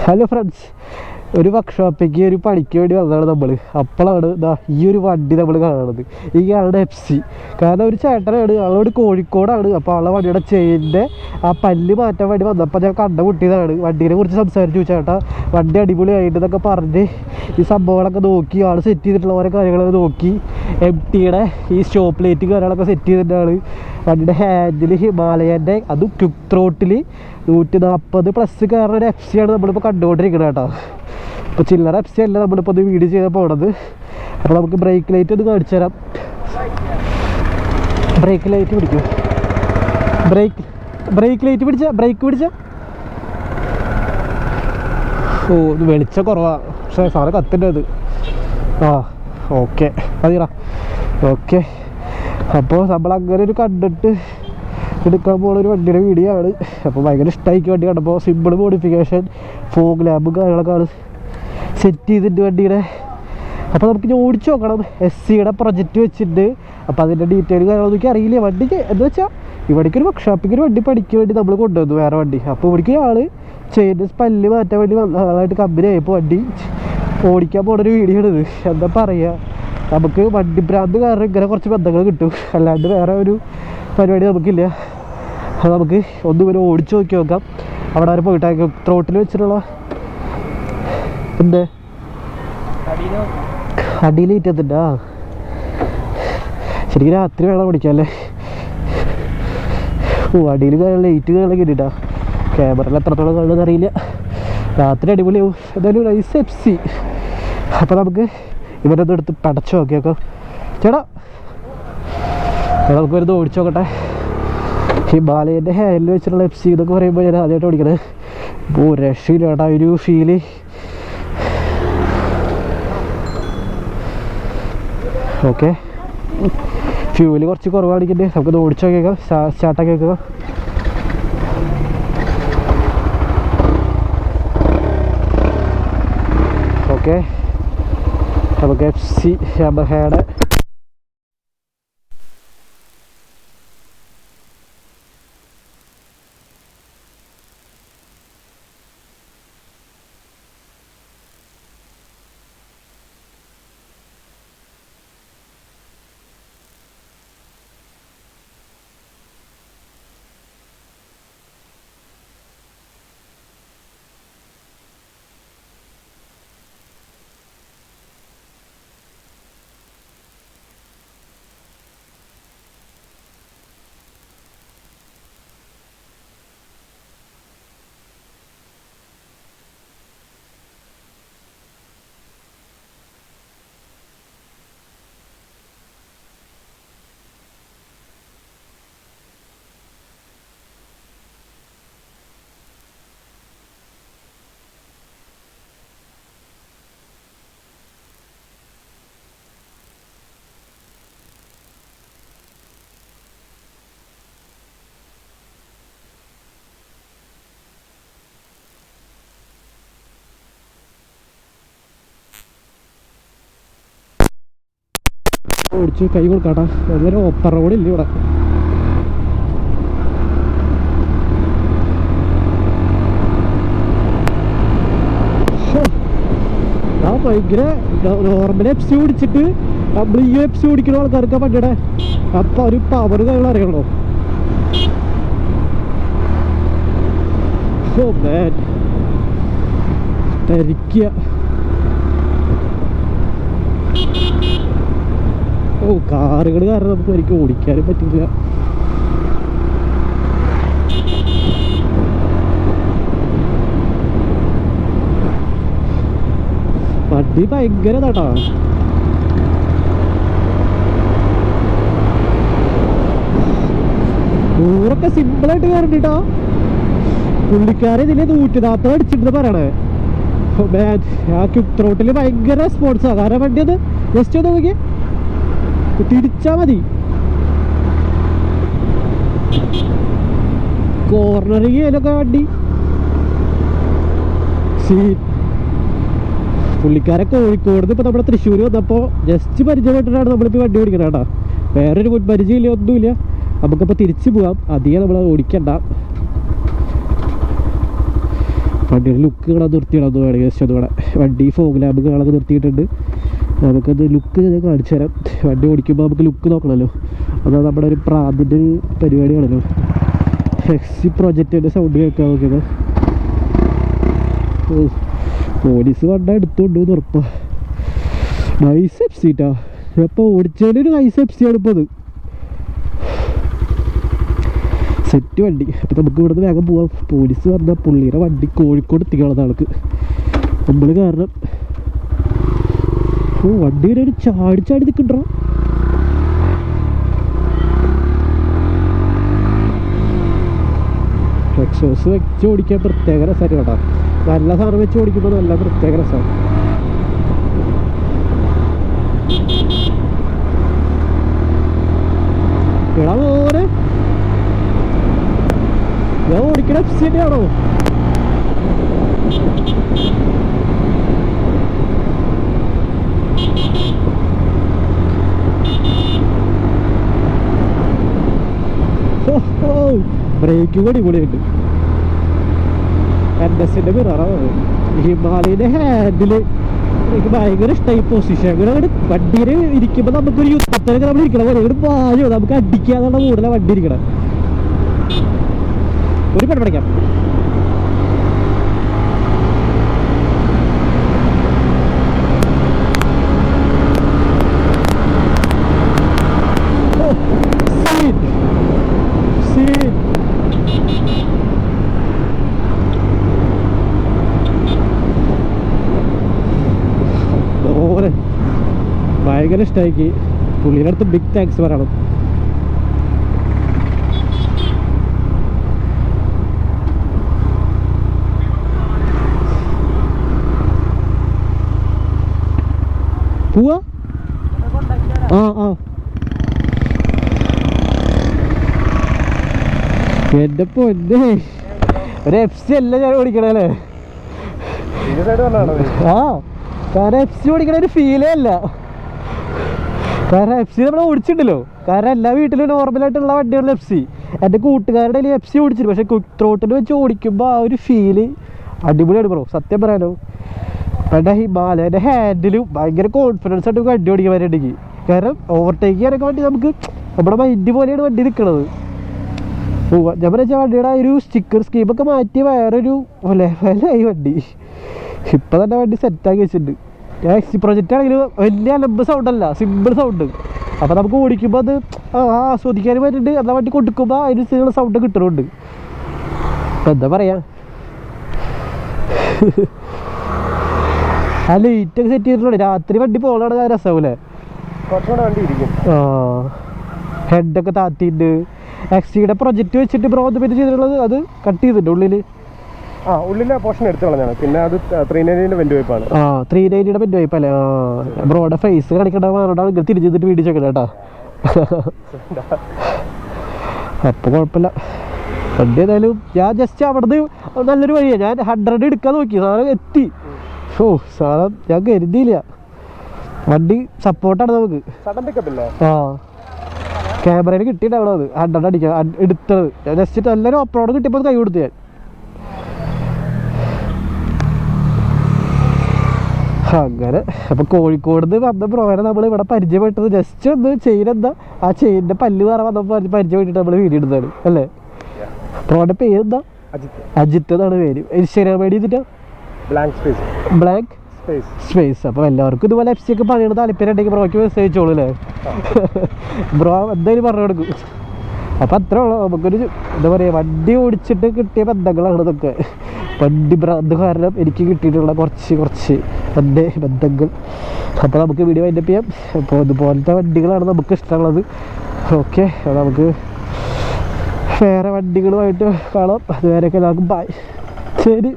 Hello friends, ഒരു വർക്ക്ഷോപ്പിലേക്ക് ഒരു പണിക്ക് വേണ്ടി വന്നതാണ് നമ്മൾ. അപ്പോഴാണ് ഈ ഒരു വണ്ടി നമ്മൾ കാണുന്നത്. ഈ ആളുടെ FC. കാരണം ഒരു ചേട്ടനാണ്, ആളോട് കോഴിക്കോടാണ്. അപ്പോൾ ആളെ വണ്ടിയുടെ ചെയിനിൻ്റെ ആ പല്ല് മാറ്റാൻ വേണ്ടി വന്നപ്പോൾ ഞാൻ കണ്ടുമുട്ടിയതാണ്. വണ്ടീനെ കുറിച്ച് സംസാരിച്ചു. ചേട്ടാ വണ്ടി അടിപൊളിയായിട്ട് എന്നൊക്കെ പറഞ്ഞ് ഈ സംഭവങ്ങളൊക്കെ നോക്കി, ആൾ സെറ്റ് ചെയ്തിട്ടുള്ള ഓരോ കാര്യങ്ങളൊക്കെ നോക്കി, MTയുടെ ഈ സ്റ്റോപ്പ് ലൈറ്റ് കാര്യങ്ങളൊക്കെ സെറ്റ് ചെയ്തിട്ടാണ്. വണ്ടിയുടെ ഹാൻഡിൽ ഹിമാലയൻ്റെ, അതും ക്വിക്ക് ത്രോട്ടിൽ 140+ കയറുന്ന ഒരു FC ആണ് നമ്മളിപ്പോൾ കണ്ടുകൊണ്ടിരിക്കുന്നത് കേട്ടോ. അപ്പോൾ ചില്ലറ FC അല്ല നമ്മളിപ്പോൾ ഒന്ന് വീഡിയോ ചെയ്താൽ പോണത്. അപ്പോൾ നമുക്ക് ബ്രേക്ക് ലൈറ്റ് ഒന്ന് കാണിച്ചു തരാം. ബ്രേക്ക് ലൈറ്റ് പിടിക്കും. ബ്രേക്ക് ലൈറ്റ് ബ്രേക്ക് പിടിച്ച. ഓ ഇത് വെളിച്ചം കുറവാണ്, പക്ഷേ സാറ് കത്തിൻ്റെ അത്. ആ ഓക്കെ മതിടാ. ഓക്കെ, അപ്പോൾ നമ്മളങ്ങനെ ഒരു കണ്ടിട്ട് എടുക്കാൻ പോകുന്നൊരു വണ്ടിയുടെ വീഡിയോ ആണ്. അപ്പോൾ ഭയങ്കര ഇഷ്ടമായിക്ക് വണ്ടി കണ്ടപ്പോൾ. സിമ്പിൾ മോഡിഫിക്കേഷൻ, ഫോഗ് ലാമ്പും കാര്യങ്ങളൊക്കെയാണ് സെറ്റ് ചെയ്തിട്ട് വണ്ടിയുടെ. അപ്പോൾ നമുക്ക് ഇനി ഓടിച്ച് നോക്കണം. SCയുടെ പ്രൊജക്റ്റ് വെച്ചിട്ട്. അപ്പോൾ അതിൻ്റെ ഡീറ്റെയിൽ കാര്യങ്ങളൊന്നും എനിക്ക് അറിയില്ല. വണ്ടിക്ക് എന്താ വെച്ചാൽ ഇവിടേക്കൊരു വർക്ക്ഷോപ്പിക്ക് ഒരു വണ്ടി പഠിക്കാൻ വേണ്ടി നമ്മൾ കൊണ്ടുവന്നു, വേറെ വണ്ടി. അപ്പോൾ ഇവിടേക്ക് ആൾ ചെയിൻ്റെ പല്ല് മാറ്റാൻ വേണ്ടി വന്ന ആളായിട്ട് കമ്പനി ആയപ്പോൾ വണ്ടി ഓടിക്കാൻ പോകുന്നൊരു വീഡിയോ ആണ് ഇത്. എന്താ പറയുക, നമുക്ക് വണ്ടി ഭ്രാന്ത് കാരണം ഇങ്ങനെ കുറച്ച് ബന്ധങ്ങൾ കിട്ടും, അല്ലാണ്ട് വേറെ ഒരു പരിപാടി നമുക്കില്ല. അത് നമുക്ക് ഒന്നും ഇവരെ ഓടിച്ച് നോക്കാം. അവിടെ വരെ പോയിട്ട് ത്രോട്ടിൽ വെച്ചിട്ടുള്ള എന്ത് അടിയിൽ ഇറ്റത്തിൻ്റെ ശരിക്കും രാത്രി വേണം പിടിക്കാം അല്ലേ. ഓ അടിയിൽ ലൈറ്റ് കാര്യങ്ങളൊക്കെ ഇട്ടിട്ടാ. ക്യാമറയിൽ എത്രത്തോളം കാണുമെന്ന് അറിയില്ല. രാത്രി അടിപൊളിയാവും. എന്തായാലും നൈസ് FC. അപ്പോൾ നമുക്ക് ഇവരൊന്നും എടുത്ത് പടച്ചു നോക്കിയേക്കാം. ചേട്ടാ നമുക്ക് വരുന്നത് ഓടിച്ചു നോക്കട്ടെ. ഹിമാലയൻ്റെ ഹാൻഡിൽ വെച്ചിട്ടുള്ള FC എന്നൊക്കെ പറയുമ്പോൾ ഞാൻ ആദ്യമായിട്ട് ഓടിക്കണത്. ഇപ്പോൾ രക്ഷയില്ല ചേട്ടാ ഒരു ഫീല്. ഓക്കെ, ഫ്യൂല് കുറച്ച് കുറവാണിക്കണ്ടേ. നമുക്കത് ഓടിച്ചു നോക്കിയേക്കാം, സ്റ്റാർട്ടാക്കി വെക്കുക. ഓക്കെ, നമുക്ക് FC യമഹയുടെ ഓടിച്ച് കൈ കൊടുക്കാട്ടാ. അതൊരു ഓപ്പർ റോഡില്ല ഇവിടെ. ഭയങ്കര നോർമൽ FC ഓടിച്ചിട്ട് നമ്മൾ ഈ FC ഓടിക്കുന്ന ആൾക്കാർക്ക് പറ്റിയുടെ അപ്പം ഒരു പവർ കാര്യങ്ങൾ അറിയണോ. ധരിക്കുക. ഓ കാറുകൾ കാരണം നമുക്ക് എനിക്ക് ഓടിക്കാനും പറ്റില്ല. വണ്ടി ഭയങ്കര ഇതാട്ടാ. ൂറൊക്കെ സിമ്പിളായിട്ട് കയറിട്ടാ. പുള്ളിക്കാരെ ഇതിലെ 140 അടിച്ചിട്ട് പറയണേ. ആ ക്വിക്ക് ത്രോട്ടിൽ ഭയങ്കര റെസ്പോൺസാ. കാരണം വണ്ടി അത് ജസ്റ്റ് ഒന്ന് നോക്കി തിരിച്ചാ മതി. കോർണറിങ് ചെയ്യാനൊക്കെ വണ്ടി പുള്ളിക്കാരെ കോഴിക്കോട് ഇപ്പോൾ നമ്മുടെ തൃശ്ശൂർ വന്നപ്പോൾ ജസ്റ്റ് പരിചയപ്പെട്ടിട്ടാണ് നമ്മളിപ്പോൾ വണ്ടി ഓടിക്കുന്നത് കേട്ടോ. വേറൊരു പരിചയമില്ല, ഒന്നുമില്ല. നമുക്കപ്പോൾ തിരിച്ചു പോകാം, അധികം നമ്മൾ ഓടിക്കണ്ട. വണ്ടിയുടെ ലുക്ക് കാണാൻ നിർത്തിയിടാന്ന് വേണമെങ്കിൽ ജസ്റ്റ് അതുകൂടെ വണ്ടി ഫോഗ് ലാമ്പ് കാണാൻ നിർത്തിയിട്ടുണ്ട്. നമുക്കത് ലുക്ക് ഞാൻ കാണിച്ചു തരാം. വണ്ടി ഓടിക്കുമ്പോൾ നമുക്ക് ലുക്ക് നോക്കണമല്ലോ, അതാണ് നമ്മുടെ ഒരു പ്രാന്തിൻ്റെ പരിപാടിയാണല്ലോ. എക്സി പ്രൊജക്റ്റിൻ്റെ സൗണ്ട് കേൾക്കാൻ നോക്കിയത്. പോലീസ് കണ്ടാൽ എടുത്തുകൊണ്ടുപോകുന്ന ഉറപ്പാണ്. നൈസ് എഫ്സിട്ടാ, ഇപ്പോൾ ഓടിച്ചതിലൊരു നൈസ് എഫ്സിയാണ് ഇപ്പോൾ അത്. സെറ്റ് വണ്ടി. അപ്പം നമുക്ക് ഇവിടുന്ന് വേഗം പോവാം. പോലീസ് വന്നാൽ പുള്ളിയുടെ വണ്ടി കോഴിക്കോട് എത്തിക്കാനുള്ള ആൾക്ക് നമ്മൾ കാരണം. ഓ വണ്ടി ഒരു ചാടി ചാടി നിൽക്കണ്ടോ. എക്സോസ് വെച്ച് ഓടിക്കാൻ പ്രത്യേക രസമായിട്ട് കേട്ടോ. നല്ല സാധനം വെച്ച് ഓടിക്കുമ്പോൾ നല്ല പ്രത്യേക രസമാണ്. എടാ മോനെ, ഞാൻ ഓടിക്കണ എഫ്സിൻ്റെ ആണോ? ബ്രേക്ക് കൂടി കൂടിയുണ്ട്. NSൻ്റെ മിററാണ്. ഹിമാലയൻ്റെ ഹാൻഡില് എനിക്ക് ഭയങ്കര ഇഷ്ടമായി. പൊസിഷൻ അങ്ങനെ വണ്ടിയിൽ ഇരിക്കുമ്പോൾ നമുക്കൊരു യുദ്ധത്തിനൊക്കെ നമ്മൾ ഇരിക്കണം പോലെ ഒരു പായോ നമുക്ക് അടിക്കാന്നുള്ള കൂടുതലാണ് വണ്ടി ഇരിക്കണം. ഒരു പെട്ട് പഠിക്കാം. ഭയങ്കര ഇഷ്ടമായിക്ക്. പുള്ളിയുടെ അടുത്ത് ബിഗ് താങ്ക്സ് പറയണം. പോവാ. ആ ആ എന്റെ പൊന്നെ, ഒരു FC അല്ല ഞാൻ ഓടിക്കണേ അല്ലേ? ആ കാരണം FC ഓടിക്കണ ഒരു ഫീലേ അല്ല. കാരണം FC നമ്മൾ ഓടിച്ചിട്ടുണ്ടല്ലോ. കാരണം എല്ലാ വീട്ടിലും നോർമലായിട്ടുള്ള വണ്ടികളുടെ FC. എൻ്റെ കൂട്ടുകാരുടെ FC ഓടിച്ചിട്ട്, പക്ഷെ ക്വിക്ക് ത്രോട്ടിൽ വെച്ച് ഓടിക്കുമ്പോൾ ആ ഒരു ഫീല് അടിപൊളിയാണ് ബ്രോ, സത്യം പറയാനോ. എൻ്റെ ഹിമാലയൻ്റെ ഹാൻഡിലും ഭയങ്കര കോൺഫിഡൻസ് ആയിട്ട് വണ്ടി ഓടിക്കാൻ വേണ്ടിയിട്ടേക്ക്. കാരണം ഓവർടേക്ക് ചെയ്യാനൊക്കെ വേണ്ടി നമുക്ക് നമ്മുടെ മൈൻഡ് പോലെയാണ് വണ്ടി നിൽക്കുന്നത്. ഞാൻ പറഞ്ഞ വണ്ടിയുടെ ആ ഒരു സ്റ്റിക്കർ സ്കീമൊക്കെ മാറ്റി വേറൊരു ലെവലായി വണ്ടി. ഇപ്പം തന്നെ വണ്ടി സെറ്റാക്കി വെച്ചിട്ടുണ്ട്. എക്സി പ്രൊജക്റ്റ് ആണെങ്കിൽ വലിയ അലമ്പ് സൗണ്ടല്ല, സിമ്പിൾ സൗണ്ട്. അപ്പോൾ നമുക്ക് ഓടിക്കുമ്പോൾ അത് ആസ്വദിക്കാനും പറ്റുന്നുണ്ട്. എന്നാൽ വണ്ടി കൊടുക്കുമ്പോൾ അതിന് സൗണ്ട് കിട്ടുന്നുണ്ട്. അപ്പം എന്താ പറയാ, ആ ലൈറ്റൊക്കെ സെറ്റ് ചെയ്തിട്ടുണ്ട്. രാത്രി വണ്ടി പോകണ രസമാവൂലേ? ആ ഹെഡൊക്കെ താത്തിണ്ട്. എക്സിയുടെ പ്രൊജക്റ്റ് വെച്ചിട്ട് ബ്രോ അത് പറ്റി ചെയ്തിട്ടുള്ളത് അത് കട്ട് ചെയ്തിട്ടുണ്ട് ഉള്ളില്. ഉള്ളിലെ പോർഷൻ എടുത്തു കളഞ്ഞാണ്. പിന്നെ അത് 390 വെന്റ് വൈപ്പാണ്. 390 വെന്റ് വൈപ്പ് അല്ലേ? ബ്രോയുടെ ഫേസ് കാണിക്കണ്ട പറഞ്ഞിട്ടാണ് ഇങ്ങനെ തിരിച്ചിട്ട് വീഡിയോ ചോദിക്കണേ കേട്ടാ. അപ്പൊ കുഴപ്പമില്ല. വണ്ടി ഏതായാലും ഞാൻ ജസ്റ്റ് അവിടുന്ന് നല്ലൊരു വഴിയാണ്. ഞാൻ 100 എടുക്കാൻ നോക്കി, സാധനം എത്തി. ഓ സാധനം ഞാൻ കരുതിയില്ല. വണ്ടി സപ്പോർട്ടാണ് നമുക്ക്. ക്യാമറയിൽ കിട്ടിയിട്ട് അവിടെ അത് 100 അടിക്കാൻ എടുത്തത്. ഞാൻ ജസ്റ്റ് നല്ലൊരു ഓപ്പറോഡ് കിട്ടിയപ്പോൾ കൈ കൊടുത്തു ഞാൻ. അങ്ങനെ അപ്പോൾ കോഴിക്കോട് നിന്ന് വന്ന ബ്രോനെ നമ്മൾ ഇവിടെ പരിചയപ്പെട്ടത് ജസ്റ്റ് ഒന്ന് ചെയിൻ എന്താ ആ ചെയിൻ്റെ പല്ല് വേറെ വന്നപ്പോൾ പരിചയപ്പെട്ടിട്ട് നമ്മൾ വീഡിയോ എടുത്താണ് അല്ലേ? ബ്രോയുടെ പേരെന്താ? അജിത്ത് എന്നാണ് പേര്. ഇൻസ്റ്റാഗ്രാം ഐഡി ചെയ്തിട്ടാ ബ്ലാക്ക് സ്പേസ്. അപ്പോൾ എല്ലാവർക്കും ഇതുപോലെ FC ഒക്കെ പറയണ താല്പര്യം ഉണ്ടെങ്കിൽ ബ്രോയ്ക്ക് മെസ്സേജ് അയച്ചോളൂ അല്ലേ? ബ്രോ എന്തായാലും പറഞ്ഞു കൊടുക്കും. അപ്പം അത്രേ ഉള്ളൂ. നമുക്കൊരു എന്താ പറയുക, വണ്ടി ഓടിച്ചിട്ട് കിട്ടിയ ബന്ധങ്ങളാണ് ഇതൊക്കെ. വണ്ടി ഭ്രാന്ത് കാരണം എനിക്ക് കിട്ടിയിട്ടുള്ള കുറച്ച് എൻ്റെ ബന്ധങ്ങൾ. അപ്പോൾ നമുക്ക് വീഡിയോ വൈൻഡപ്പ് ചെയ്യാം. അപ്പോൾ ഇതുപോലത്തെ വണ്ടികളാണ് നമുക്ക് ഇഷ്ടമുള്ളത്. ഓക്കെ, നമുക്ക് വേറെ വണ്ടികളുമായിട്ട് കാണാം. അതുവരെയൊക്കെ എല്ലാവർക്കും ബൈ. ശരി.